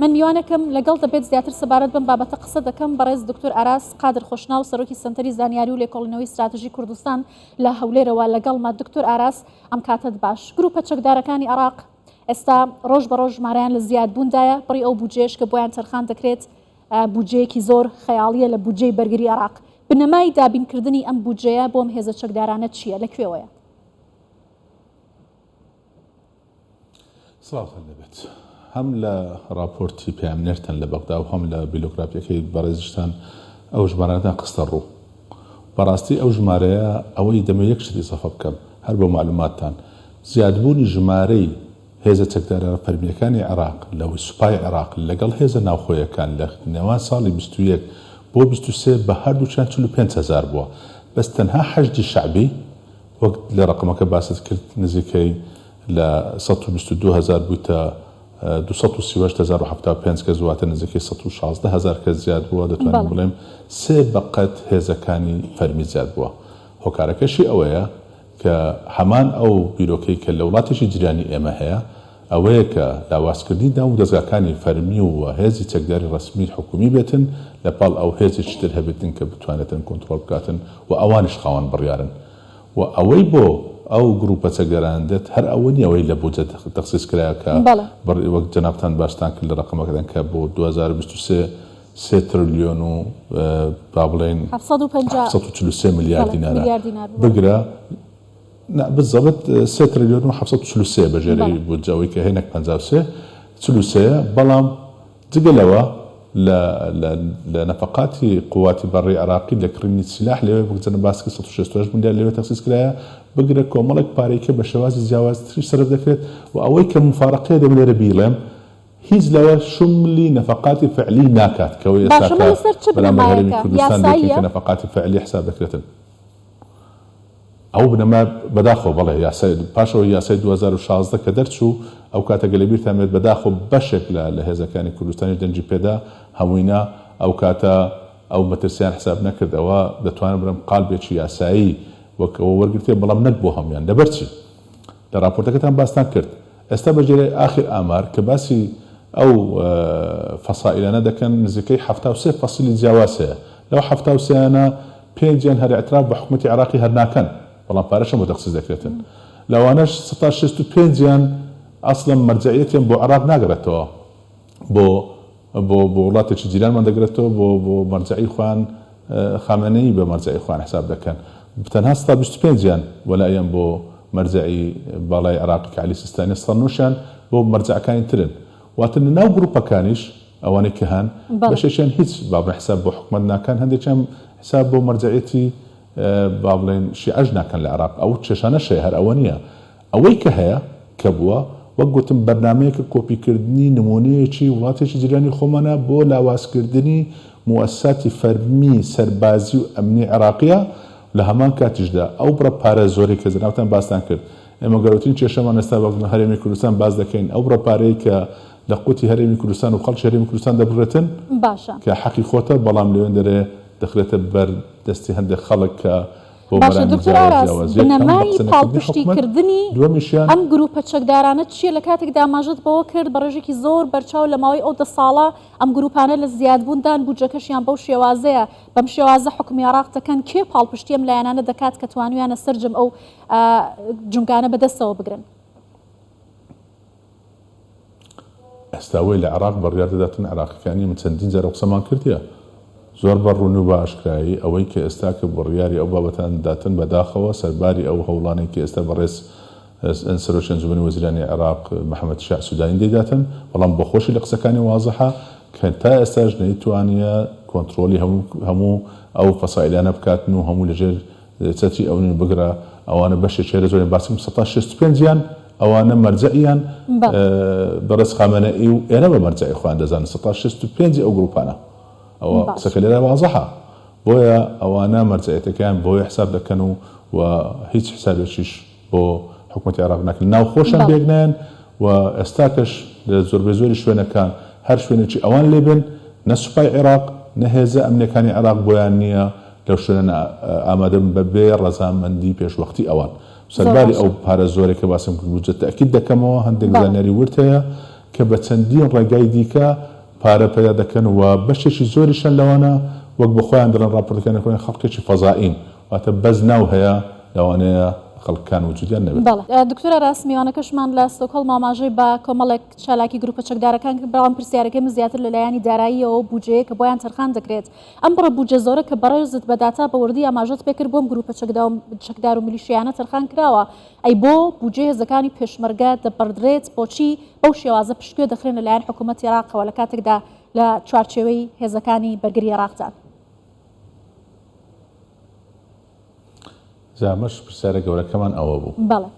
من میوانەکەم لەگەڵ دەبێت زیاتر سەبارەت بم بابەتە قسە دەکەم بەڕێز دکتۆر ئاراس قادر خۆشناو سەرۆکی سنتەری زانیاری و لێکۆڵینەوەی استراتژی کوردستان لە هەولێرەوە لەگەڵما دکتۆر ئاراس ئەم کاتت باش گروپە چەکدارەکانی عێراق ئێستا ڕۆژ بە ڕۆژ ژمارەیان لە زیادبووندایە بڕی ئەو بودجێش کە بۆیان تەرخان دەکرێت بودجەیەکی زۆر خەیاڵیە لە بودجەی بەرگری عێراق بنەمای دابینکردنی ئەم بودجەیە بۆم هێزە چەکدارانە چییە لەکوێوەیە؟ سڵاوتان لەبێت هەم لە راپۆرتی پامنێرتان لە بەغدا و هەم لە بیلۆگرافیەکەی بەڕێزشتان ئەو ژمارەدان قستە ڕوو بەڕاستی ئەو ژمارەیە ئەوەی دەمە یەک شتی سەفە بکەم هەر بۆ معلوماتتان زیادبوونی ژمارەی هێزە چەکدارە فەرمیەکانی عێراق لەوەی سوپای عێراق لەگەڵ هێزە ناوخۆیەکان لە نێوان ساڵی 21 بۆ 23 بە هەردووچیان 45,000 بووە بەس تەنها حەشدی شعبی وەک لە ڕقمەکە باست کرد نزیکەی لە 122,000 بوویتە 235,075 کەس واتە نزیکەی 116,000 کەس زیاد بووە دەتوانین بڵێم سێ بەقەت هێزەکانی فەرمی زیاد بووە هۆکارەکەشی ئەوەیە کە هەمان ئەو بیرۆکەی کە لە وڵاتێکی جیرانی ئێمە هەیە ئەوەیە کە لاوازکردنی دام و دەستگاکانی فەرمی و هێزی چەکداری ڕسمی حکومی بێتن لەپاڵ ئەو هێزی تر هەبێتن کە بتوانێتن کۆنتڕۆڵ بکاتن و ئەوانش خاوەن بڕیارن و ئەوەی بۆ ئەو گروپە چەکداران دێت هەر ئەوە نیەوەی لە بودجە تەخسیس کرایە کە وەک جەنابتان باشتان کرد لە ڕقمەکەدان کە بۆ 2023 3 تریلیۆن و با بڵێن 743 میلیارد دینارە بگرە بالضبط 3 تریلیۆن و 743 بەژێرەی بودجەوەی کە هێنێک 53 43 بەڵام جگەلەوە لە نەفقاتی قواتی بەڕێی عێراقی لە کڕینی سلاح لەوێ بگزنە باسکە 168 میلیارد لەوێ تەخسیس کرایە بگرە کۆمەڵێک پارێکە بە شێوازی جیاوازتری سەرف دەکرێت و ئەوەی کە مفارقەیە دەبێت لێرە بیڵێم هیچ لەوە شملی نەفقاتی فعلی ناکات کەەوەی ئێستا بەرامبەر هەرێمی کوردستان دەکەن کە نەفقاتی فعلی حساب دەکرێتن ئەو بنەما بەداخۆ بەڵێ پاشەوە یاسای 2016 کە دەرچوو ئەو کاتە گەلەبیرتانێت بەداخۆ بەشێک لە هێزەکانی کوردستانی دەنجی پێدا هەمووینا ئەو کاتە ئەو مەترسیان حساب نەکردەوە دەتوانم بڵێم قالبێکی یاسایی وەکەوە وەرگرتێ بەڵام نەک بۆ هەمویان لەبەرچی لە راپۆرتەکەتان باستان کرد ئێستا بەجێرەی ئاخر ئامار کە باسی ئەو فەسائلانە دەکەن نزیکەی 73 فەسیلی جیاواز هەیە لەو 73یانە پێنجیان هەر ئەتراف بە حکومەتی عێراقی هەر ناکەن بەڵام پارەشە بۆ تەخسیس دەکرێتن لەوانەش 165یان ئەسڵەن مەرجعیەتیان بۆ عێراق ناگرێتەوە بۆ وڵاتێکی جیرانمان دەگرێتەوە بۆ مەرجعی خوان خامنەیی بە مەرجعی خوان حساب دەکەن تەنها 125یان وەلایەن بۆ مەرجعی باڵای عێراقی کە عەلی سیستانی 109یان بۆ مەرجعەکانی ترن واتە ناو گروپەکانیش ئەوانەی کە هەن بەشێکیان هیچ بابە حساب بۆ حکومەت ناکەن هەندێکیان حساب بۆ مەرجعیەتی با بڵێن شیعەج ناکەن لە عێراق ئەو کێشانەشەیە هەر ئەوە نییە ئەوەی کە هەیە کە بووە وەک گوتم بەرنامەیەکە کۆپیکردنی نمونەیەکی وڵاتێکی جیرانی خۆمانە بۆ لاوازکردنی موەسساتی فەرمی سەربازی و ئەمنی عێراقیە لە هەمان کاتیشدا ئەو بڕە پارە زۆری کە جەنابتان باستان کرد ئێمە گەورەترین کێشەمان ئێستا وەک هەرێمی کوردستان باز دەکەین ئەو بڕە پارەی کە لە قوتی هەرێمی کوردستان و خەڵکی هەرێمی کوردستان دەبڕێتن کە حەقی خۆتە بەڵام لەوێن دەرێ دەخرێتە بەر دەستی هەندێک خەڵک کە باشە دکتۆر ئاراس بنەمای پاڵپشتیکردنی ئەم گروپە چەکدارانە چییە لە کاتێک داماژت بەوە کرد بە ڕێژێکی زۆر بەرچاو لە ماوەی ئەو 10 ساڵە ئەم گروپانە لە زیادبووندان بودجەکەشیان بەو شێوازەیە بەم شێوازە حکومی عێراق دەکەن کێ پاڵپشتی ئەم لایەنانە دەکات کە توانویانە سەرجەم ئەو جونگانە بەدەستەوە بگرن ئێستاوەی لە عێراق بڕیار دەداتن عێراقیەکانی من چەندین جارە قسەمان کردیە زۆر بەڕوون و بە ئاشکایی ئەوەی کە ئێستا کە بڕیاری ئەو بابەتان داتن بەداخەوە سەرباری ئەو هەوڵانەی کە ئێستا بەڕێز سەرۆکی ئەنجومەنی وەزیرانی عێراق محەممەد شیع سودانی دەیداتن بەڵام بە خۆشی لە قسەکانی وازەحە کە تا ئێستاش نەیتوانیە کۆنتترۆلی هەموو ئەو فەسائلانە بکاتن و هەموو لەژێر چەتری ئەوین بگرە ئەوانە بەشێک لە زۆرین باسم 165یان ئەوانە مەرجعیان بەڕێز خامنەئی و ئێرە بە مەرجعی خوان دەزانن 165 ئەو گروپانە ئەوە قسەکە لێرە وازەحە بۆیە ئەوانە مەرجعیەتەکەیان بۆی حساب دەکەن و هیچ حسابێکیش بۆ حکومەتی عێراق ناکەن ناوخۆشیان بێگنیان و ئێستاکەش لە زۆربەی زۆری شوێنەکان هەر شوێنێکی ئەوان لێبن نە سوپای عێراق نە هێزە ئەمنیەکانی عێراق بۆیان نییە لەو شوێنە ئامادەن بەبێ ڕەزامەندی پێشوەختی ئەوان سەرباری ئەو پارە زۆرێک کە باسم کرد بودجە تەکید دەکەمەوە هەندێک زانیاری ورد هەیە کە بە چەندین ڕێگای دیکە پارە پەیدا دەکەن و بەشێکی زۆریشان لەوانە وەک بە خۆیان دەڵێن ڕاپۆرتەکانەکەن خەڵکێکی فەزائین واتە بەز ناو هەیە لەوانەیە خەڵکان وجودیان نەبێت. دکتۆرە ڕاست میوانەکەشمان لە ستۆکهۆڵم ئاماژەی بە کۆمەڵێک چالاکی گروپە چەکدارەکان بەڵام پرسیارەکەی زیاتر لەلایەنی داراییەوە بودجەیە کە بۆیان تەرخان دەکرێت ئەم بڕە بودجە زۆرە کە بەڕێزت بە داتا بە وردی ئاماژەت پێکرد بۆم گروپە چەکدار و میلیشیانە تەرخان کراوە ئەی بۆ بودجە هێزەکانی پێشمەرگە دەبڕدرێت بۆچی بەو شێوازە پشتگوێ دەخرێن لەلایەن حکوومەتی عێراقەوە لە کاتێکدا لە چوارچێوەی هێزەکانی بەرگری عێراقدا؟ زامەش پرسیارە گەورەکەمان ئەوە بوو بەڵێ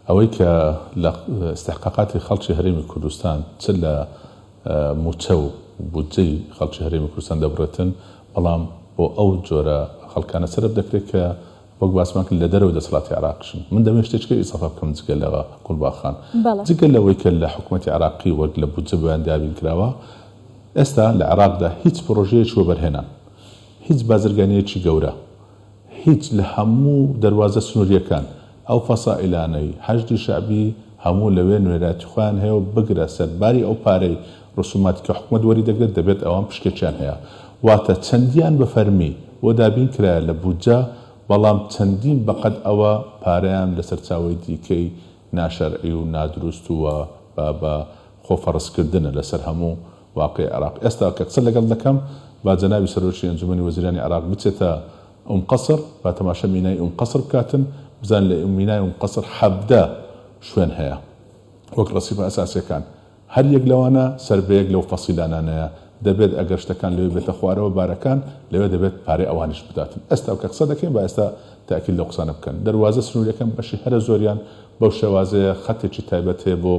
ئەوەی کە لە استحقاقاتی خەڵکی هەرێمی کوردستان چ لە موچە و بودجەی خەڵکی هەرێمی کوردستان دەبڕێتن بەڵام بۆ ئەو جۆرە خەڵکانە سەرف دەکرێت کە وەک باسمان کرد لە دەرەوەی دەسەڵاتی عێراقشن من دەمێت شتێکەکە ئیسافا بکەم جگەل لەوە گوڵباخان جگەل لەوەی کە لە حکوومەتی عێراقی وەک لە بودجە بەیان دابین کراوە ئێستا لە عێراقدا هیچ پرۆژەیەکی وەبەرهێنان هیچ بازرگانیەکی گەورە هیچ لە هەموو دەواازە سنووریەکان ئەو فەسائلانەی حەشدی شعبی هەموو لەوێ نوێراتی خۆیان هەیە و بگرە سەرباری ئەو پارەی ڕسوماتی کە حکوومەت وەری دەگرێت دەبێت ئەوان پشکێکیان هەیە واتە چەندیان بە فەرمی بۆ دابین کرایە لە بودجە بەڵام چەندین بەقەد ئەوە پارەیان لە سەرچاوی دیکەی ناشەرعی و نادروست وە بە خۆفەڕستکردنە لەسەر هەموو واقعی عێراق. ئێستا کە قسە لەگەڵ دەکەم با جەنابی سەرۆکی ئەنجومەنی وەزیرانی عێراق بچێتە قەسر با تەماشە مینای قەسر بکاتن بزان لە مینای قەسر 17 شوێن هەیە وەک ڕسیبە ئەساسیەکان هەر یەک لەوانە سەربەیەک لەو فەسیلانانەیە دەبێت ئەگەر شتەکان لەوێ بێتە خوارەوە بارەکان لەوێ دەبێت پارەی ئەوانش بداتن. ئێستا کە قسە دەکەین با ئێستا تاکید لەو قسانە بکەن دەواازە سنووریەکەم بەشی هەرە زۆریان بەو شێوازەیە خەتێکی تایبەت هەیە بۆ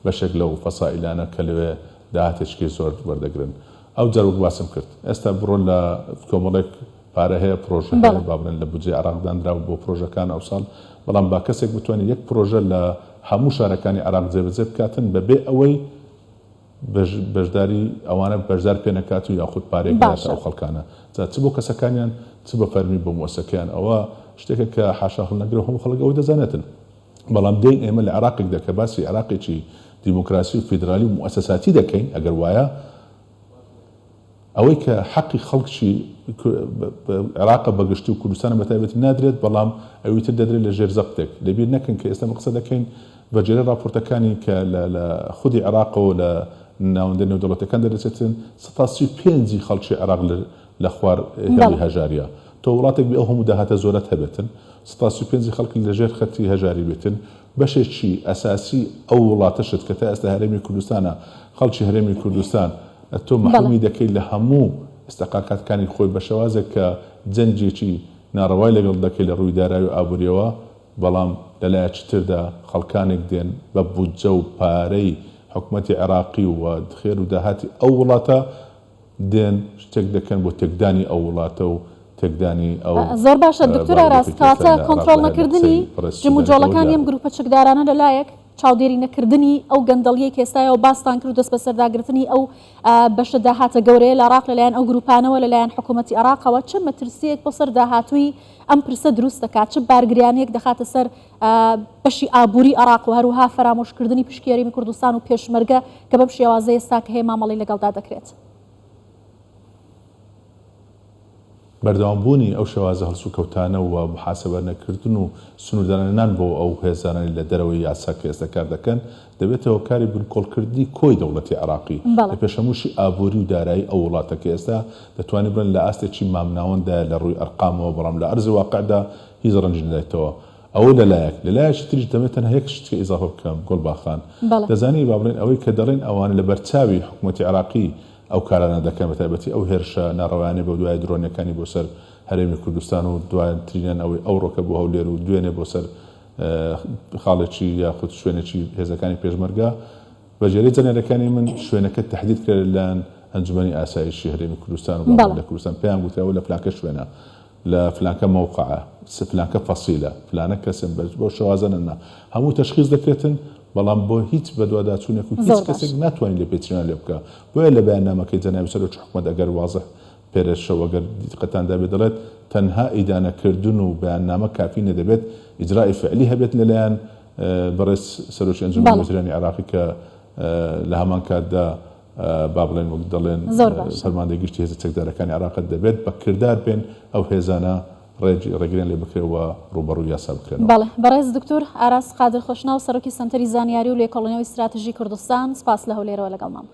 بەشێک لەو فەسائلانە کە لەوێ داهاتێکی زۆر وەردەگرن. ئەو جار وەک باسم کرد ئێستا بڕۆن لە کۆمەڵێک پارە هەیە پرۆژە هەیە با بڵێن لە بودجەی عێراقدانراوە بۆ پرۆژەکان ئەو ساڵ بەڵام با کەسێک بتوانێت یەک پرۆژە لە هەموو شارەکانی عێراق جێبەجێ بکاتن بەبێ ئەوەی بەشداری ئەوانە بەشدار پێ نەکات و یاخود پارێک ئەو خەڵکانە چ بۆ کەسەکانیان چ بە فەرمی بۆ مؤسسەکەیان ئەوە شتێکە کە حاشا هەڵنەگرە هەموو خەڵک ئەوەی دەزانێتن بەڵام دێین ئێمە لە عێراقێکدا کە باسی عێراقێکی دیموکراسی و فیدرالی و مؤسساتی دەکەین ئەگەر وایە ئەوەی کە حەقی خەڵکی عێراق بەگشتی و کوردستانە بەتایبەتی نادرێت بەڵام ئەویتر دەدرێت لە ژێر زەقتێک لەبیر نەکەن کە ئێستا قسە دەکەین بەجێرە راپۆرتەکانی کە لە خودی عێراقەوە لە ناوەندە نێودەوڵەتەکان دەرەچێتن 135 خەڵکی عێراق لە خوار هێڵی هەژاریە تۆ وڵاتێک بێ ئەو هەموو داهاتە زۆرەت هەبێتن 135 خەڵکی لەژێر خەتی هەژاری بێتن بەشێکی ئەساسی ئەو وڵاتەشت کە تا ئێستا هەرێمی کوردستانە خەڵکی هەرێمی کوردستان تۆ محرومی دەکەی لە هەموو استحقاقاتەکانی خۆی بە شێوازێک کە جەنجێکی ناڕەوای لەگەڵ دەکەی لە ڕووی دارایی و ئابووریەوە بەڵام لەلایەکی تردا خەڵکانێک دێن بە بودجە و پارەی حکوومەتی عێراقی و خێر و داهاتی ئەو وڵاتە دێن شتێک دەکەن بۆ تێکدانی ئەو وڵاتە و تێکدانی ئەو زۆر باشە دکتۆرە ڕاست کاتە کۆنتڕۆڵ نەکردنی جموجۆڵەکانی ئەم گروپە چەکدارانە لەلایەک چاودێری نەکردنی ئەو گەندەڵیە کێستایەوە باستان کرد و دەست بە سەرداگرتنی ئەو بەشە داهاتە گەورەیە لە عێراق لەلایەن ئەو گروپانەوە لەلایەن حکوومەتی عێراقەوە چه مەترسیەک بۆ سەر داهاتووی ئەم پرسە دروست دەکات چه بارگریانەیەک دەخاتە سەر بەشی ئابووری عێراق و هەروها فەرامۆشکردنی پشتگیریمی کوردستان و پێشمەرگە کە بەم شێوازە ئێستا کە هەیە مامەڵی لەگەڵدا دەکرێت. بەردەوامبوونی ئەو شێوازە هەڵسوکەوتانە و محاسبە نەکردن و سنووردانان بۆ ئەو هێزانانی لە دەرەوەی یاسا کە ئێستا کار دەکەن دەبێتەوە کاری بنکۆڵکردنی کۆی دەوڵەتی عێراقی لە پێشەموشی ئابووری و دارایی ئەو وڵاتە کە ئێستا دەتوانێت بن لە ئاستێکی مامناوەندا لە ڕووی ئەرقامەوە بەڵام لە ئەرزی واقعدا هیچ ڕەنجی نەدایێتەوە ئەوە لەلایەکی تریش دەمێت تەنها یەک شتکە ئیزافە بکەم گوڵباخان دەزانی با بڵێن ئەوەی کە دەڵێن ئەوانە لە بەرچاوی حکوومەتی عێراقی ئەو کارانە دەکەن بەتایبەتی ئەو هێرشە ناڕەوانێ بە دوای درۆنیەکانی بۆ سەر هەرێمی کوردستان و دوایترینیان ئەوەی ئەو ڕۆکە بۆ هەولێر و دوێنێ بۆ سەر خاڵێکی یاخود شوێنێکی هێزەکانی پێشمەرگە بەجێرەی جەنێرەکانی من شوێنەکە تهدید کرد لەن ئەنجومەنی ئاسایشی هەرێمی کوردستان و لە کوردستان پێیان گوتراوە لە فلانکە شوێنە لە فلانکە موقعە فلانکە فەسیلە فلانە کەسم بۆ شەوازەنە هەموو تەشخیص دەکرێتن بەڵام بۆ هیچ بەدواداچوونێک و هیچ کەسێک ناتوانین لێ پێچیان لێ بکە بۆیە لە بەیاننامەکەی جەنابی سەرۆکی حکوومەت ئەگەر وازە پێرەشەوە ئەگەر دیقەتان دەبێت دەڵێت تەنها ئیدانەکردن و بەیاننامە کافی نەدەبێت ئیجرای فعلی هەبێت لەلایەن بەڕێز سەرۆکی ئەنجومەنی وەزیرانی عێراقی کە لە هەمان کاتدا با بڵێن وەک دەڵێن زۆر باش. فەرماندەی گشتی هێزە چەکدارەکانی عێراقت دەبێت بە کردار بێن ئەو هێزانە ڕێگرێن لێ بکرێەوە ڕوبەڕووی یاسا بکرێنەوە. بەڵێ بەڕێز دکتۆر ئاراس قادر خۆشناو سەرۆکی سەنتەری زانیاری و لێکۆڵینەوەی استراتژی کوردستان، سپاس لە هەولێرەوە لەگەڵمان.